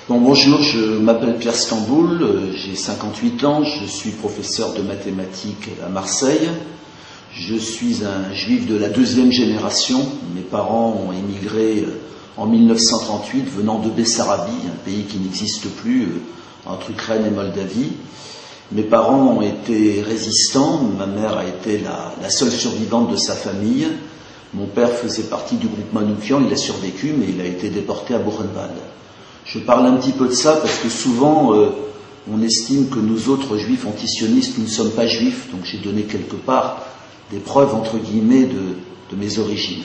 Bonjour, je m'appelle Pierre Stamboul, j'ai 58 ans, je suis professeur de mathématiques à Marseille. Je suis un juif de la deuxième génération. Mes parents ont émigré en 1938 venant de Bessarabie, un pays qui n'existe plus, entre Ukraine et Moldavie. Mes parents ont été résistants, ma mère a été la seule survivante de sa famille. Mon père faisait partie du groupe Manoukian, il a survécu, mais il a été déporté à Buchenwald. Je parle un petit peu de ça parce que souvent on estime que nous autres juifs antisionistes, nous ne sommes pas juifs, donc j'ai donné quelque part des preuves entre guillemets de mes origines.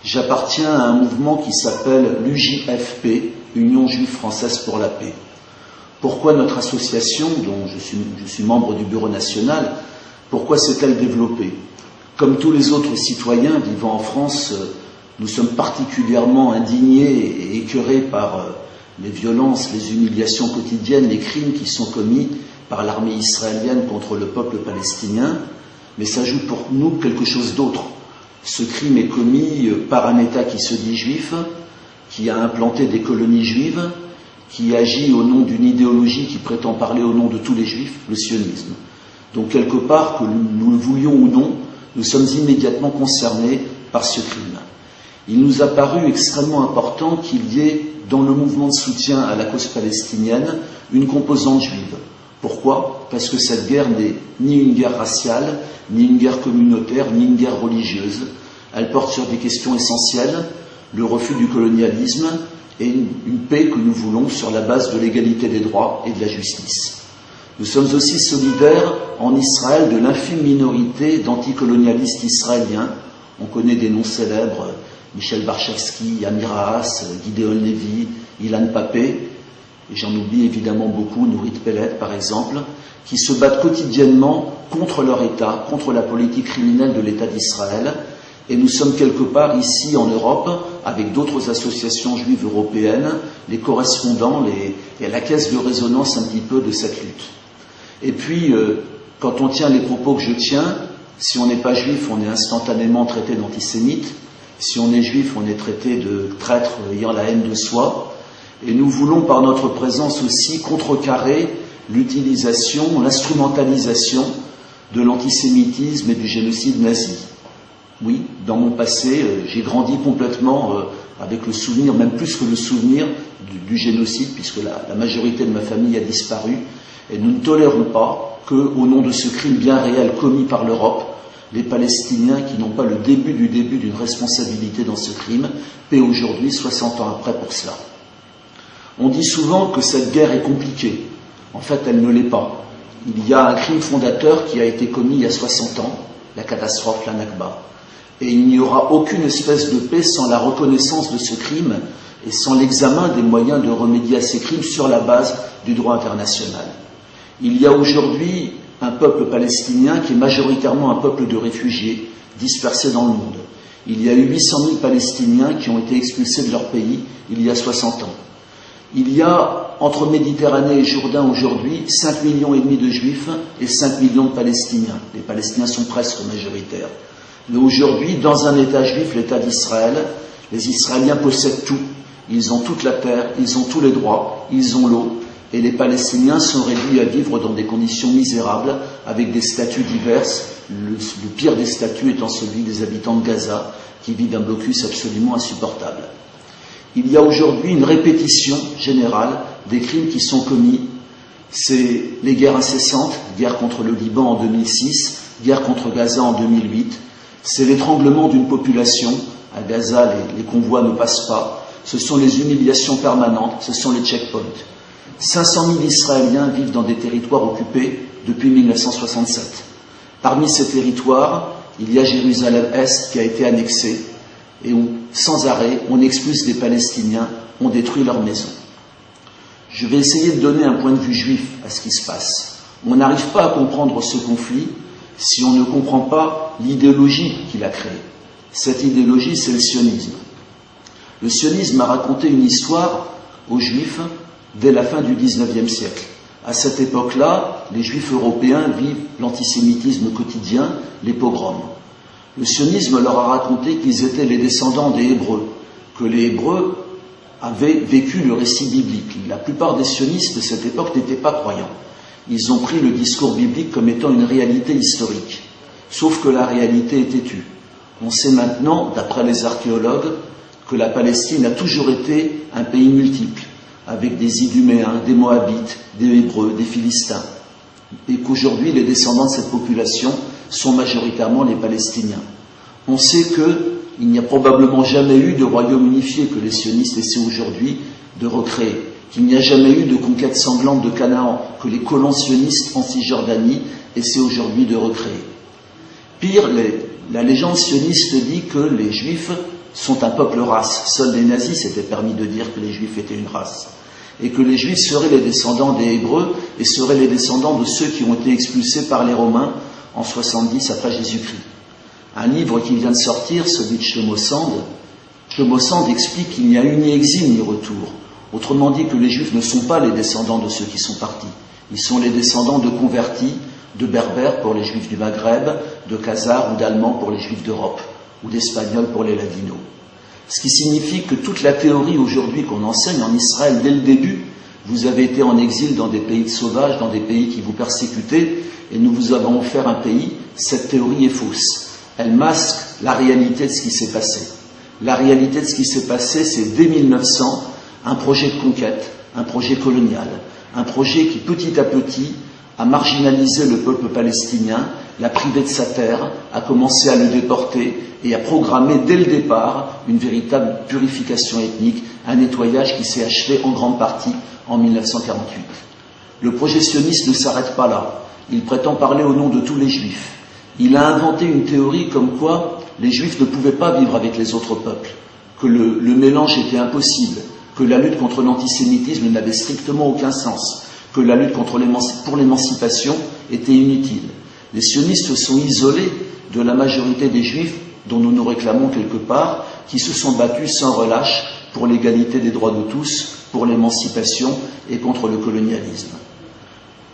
J'appartiens à un mouvement qui s'appelle l'UJFP, Union Juive Française pour la Paix. Pourquoi notre association, dont je suis membre du bureau national, pourquoi s'est-elle développée? Comme tous les autres citoyens vivant en France, nous sommes particulièrement indignés et écœurés par les violences, les humiliations quotidiennes, les crimes qui sont commis par l'armée israélienne contre le peuple palestinien, mais s'ajoute pour nous quelque chose d'autre. Ce crime est commis par un État qui se dit juif, qui a implanté des colonies juives, qui agit au nom d'une idéologie qui prétend parler au nom de tous les juifs, le sionisme. Donc quelque part, que nous le voulions ou non, nous sommes immédiatement concernés par ce crime. Il nous a paru extrêmement important qu'il y ait dans le mouvement de soutien à la cause palestinienne une composante juive. Pourquoi? Parce que cette guerre n'est ni une guerre raciale, ni une guerre communautaire, ni une guerre religieuse. Elle porte sur des questions essentielles, le refus du colonialisme et une paix que nous voulons sur la base de l'égalité des droits et de la justice. Nous sommes aussi solidaires en Israël de l'infime minorité d'anticolonialistes israéliens. On connaît des noms célèbres, Michel Barchevsky, Amir Haas, Gideon Levy, Ilan Papé, et j'en oublie évidemment beaucoup, Nourit Pellet par exemple, qui se battent quotidiennement contre leur État, contre la politique criminelle de l'État d'Israël. Et nous sommes quelque part ici en Europe, avec d'autres associations juives européennes, les correspondants et la caisse de résonance un petit peu de cette lutte. Et puis, quand on tient les propos que je tiens, si on n'est pas juif, on est instantanément traité d'antisémite. Si on est juif, on est traité de traître ayant la haine de soi. Et nous voulons par notre présence aussi contrecarrer l'utilisation, l'instrumentalisation de l'antisémitisme et du génocide nazi. Oui, dans mon passé, j'ai grandi complètement avec le souvenir, même plus que le souvenir du génocide, puisque la majorité de ma famille a disparu. Et nous ne tolérons pas qu'au nom de ce crime bien réel commis par l'Europe, les Palestiniens qui n'ont pas le début d'une responsabilité dans ce crime paient aujourd'hui 60 ans après pour cela. On dit souvent que cette guerre est compliquée. En fait, elle ne l'est pas. Il y a un crime fondateur qui a été commis il y a 60 ans, la catastrophe, la Nakba. Et il n'y aura aucune espèce de paix sans la reconnaissance de ce crime et sans l'examen des moyens de remédier à ces crimes sur la base du droit international. Il y a aujourd'hui un peuple palestinien qui est majoritairement un peuple de réfugiés dispersés dans le monde. Il y a eu 800 000 Palestiniens qui ont été expulsés de leur pays il y a 60 ans. Il y a, entre Méditerranée et Jourdain aujourd'hui, 5,5 millions de Juifs et 5 millions de Palestiniens. Les Palestiniens sont presque majoritaires. Mais aujourd'hui, dans un État juif, l'État d'Israël, les Israéliens possèdent tout. Ils ont toute la terre, ils ont tous les droits, ils ont l'eau. Et les Palestiniens sont réduits à vivre dans des conditions misérables, avec des statuts diverses, le pire des statuts étant celui des habitants de Gaza, qui vivent un blocus absolument insupportable. Il y a aujourd'hui une répétition générale des crimes qui sont commis. C'est les guerres incessantes, guerre contre le Liban en 2006, guerre contre Gaza en 2008. C'est l'étranglement d'une population. À Gaza, les convois ne passent pas. Ce sont les humiliations permanentes, ce sont les checkpoints. 500 000 Israéliens vivent dans des territoires occupés depuis 1967. Parmi ces territoires, il y a Jérusalem-Est qui a été annexée et où, sans arrêt, on expulse des Palestiniens, on détruit leurs maisons. Je vais essayer de donner un point de vue juif à ce qui se passe. On n'arrive pas à comprendre ce conflit si on ne comprend pas l'idéologie qu'il a créée. Cette idéologie, c'est le sionisme. Le sionisme a raconté une histoire aux Juifs dès la fin du XIXe siècle. À cette époque-là, les Juifs européens vivent l'antisémitisme quotidien, les pogroms. Le sionisme leur a raconté qu'ils étaient les descendants des Hébreux, que les Hébreux avaient vécu le récit biblique. La plupart des sionistes de cette époque n'étaient pas croyants. Ils ont pris le discours biblique comme étant une réalité historique. Sauf que la réalité était tue. On sait maintenant, d'après les archéologues, que la Palestine a toujours été un pays multiple, avec des Iduméens, des Moabites, des Hébreux, des Philistins, et qu'aujourd'hui les descendants de cette population sont majoritairement les Palestiniens. On sait qu'il n'y a probablement jamais eu de royaume unifié que les sionistes essaient aujourd'hui de recréer, qu'il n'y a jamais eu de conquête sanglante de Canaan que les colons sionistes en Cisjordanie essaient aujourd'hui de recréer. Pire, la légende sioniste dit que les Juifs sont un peuple race. Seuls les nazis s'étaient permis de dire que les Juifs étaient une race. Et que les Juifs seraient les descendants des Hébreux et seraient les descendants de ceux qui ont été expulsés par les Romains en 70 après Jésus-Christ. Un livre qui vient de sortir, celui de Shlomo Sand explique qu'il n'y a eu ni exil ni retour. Autrement dit que les Juifs ne sont pas les descendants de ceux qui sont partis. Ils sont les descendants de convertis, de Berbères pour les Juifs du Maghreb, de Khazars ou d'Allemands pour les Juifs d'Europe, ou d'Espagnols pour les Ladinos. Ce qui signifie que toute la théorie aujourd'hui qu'on enseigne en Israël dès le début, vous avez été en exil dans des pays de sauvages, dans des pays qui vous persécutaient, et nous vous avons offert un pays, cette théorie est fausse. Elle masque la réalité de ce qui s'est passé. La réalité de ce qui s'est passé, c'est dès 1900, un projet de conquête, un projet colonial, un projet qui petit à petit a marginalisé le peuple palestinien, l'a privé de sa terre, a commencé à le déporter et a programmé dès le départ une véritable purification ethnique, un nettoyage qui s'est achevé en grande partie en 1948. Le projet sioniste ne s'arrête pas là. Il prétend parler au nom de tous les Juifs. Il a inventé une théorie comme quoi les Juifs ne pouvaient pas vivre avec les autres peuples, que le mélange était impossible, que la lutte contre l'antisémitisme n'avait strictement aucun sens, que la lutte pour l'émancipation était inutile. Les sionistes se sont isolés de la majorité des Juifs, dont nous nous réclamons quelque part, qui se sont battus sans relâche pour l'égalité des droits de tous, pour l'émancipation et contre le colonialisme.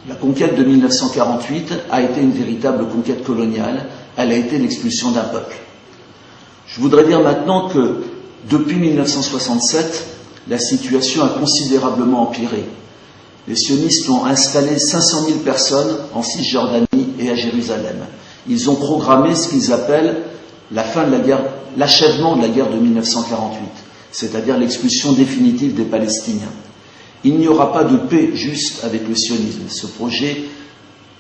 La conquête de 1948 a été une véritable conquête coloniale, elle a été l'expulsion d'un peuple. Je voudrais dire maintenant que depuis 1967, la situation a considérablement empiré. Les sionistes ont installé 500 000 personnes en Cisjordanie et à Jérusalem. Ils ont programmé ce qu'ils appellent la fin de la guerre, l'achèvement de la guerre de 1948, c'est-à-dire l'expulsion définitive des Palestiniens. Il n'y aura pas de paix juste avec le sionisme. Ce projet,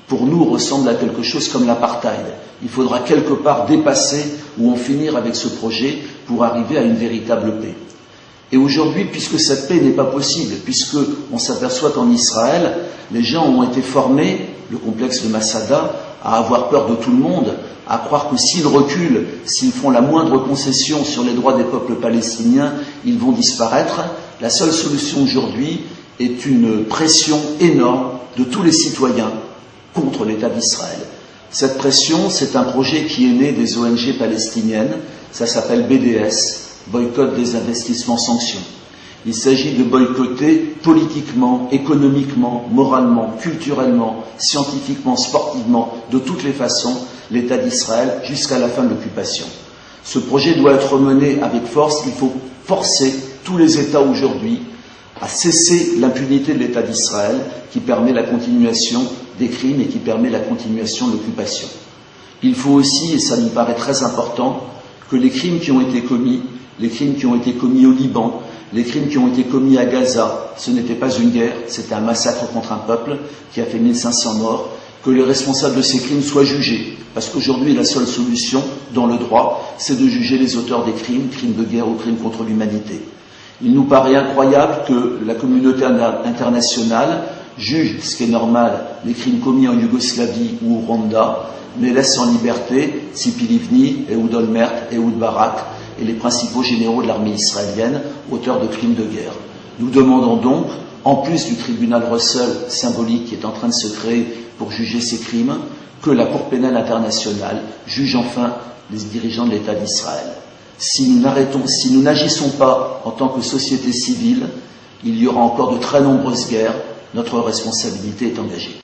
pour nous, ressemble à quelque chose comme l'apartheid. Il faudra quelque part dépasser ou en finir avec ce projet pour arriver à une véritable paix. Et aujourd'hui, puisque cette paix n'est pas possible, puisqu'on s'aperçoit qu'en Israël, les gens ont été formés, le complexe de Masada, à avoir peur de tout le monde, à croire que s'ils reculent, s'ils font la moindre concession sur les droits des peuples palestiniens, ils vont disparaître. La seule solution aujourd'hui est une pression énorme de tous les citoyens contre l'État d'Israël. Cette pression, c'est un projet qui est né des ONG palestiniennes, ça s'appelle BDS, Boycott des investissements sanctions. Il s'agit de boycotter politiquement, économiquement, moralement, culturellement, scientifiquement, sportivement, de toutes les façons, l'État d'Israël jusqu'à la fin de l'occupation. Ce projet doit être mené avec force. Il faut forcer tous les États aujourd'hui à cesser l'impunité de l'État d'Israël qui permet la continuation des crimes et qui permet la continuation de l'occupation. Il faut aussi, et ça me paraît très important, que les crimes qui ont été commis, les crimes qui ont été commis au Liban, les crimes qui ont été commis à Gaza, ce n'était pas une guerre, c'était un massacre contre un peuple qui a fait 1500 morts, que les responsables de ces crimes soient jugés. Parce qu'aujourd'hui, la seule solution, dans le droit, c'est de juger les auteurs des crimes, crimes de guerre ou crimes contre l'humanité. Il nous paraît incroyable que la communauté internationale juge, ce qui est normal, les crimes commis en Yougoslavie ou au Rwanda, mais laisse en liberté Tzipi Livni, Ehud Olmert, Ehud Barak et les principaux généraux de l'armée israélienne, auteurs de crimes de guerre. Nous demandons donc, en plus du tribunal Russell symbolique qui est en train de se créer pour juger ces crimes, que la Cour pénale internationale juge enfin les dirigeants de l'État d'Israël. Si nous n'agissons pas en tant que société civile, il y aura encore de très nombreuses guerres. Notre responsabilité est engagée.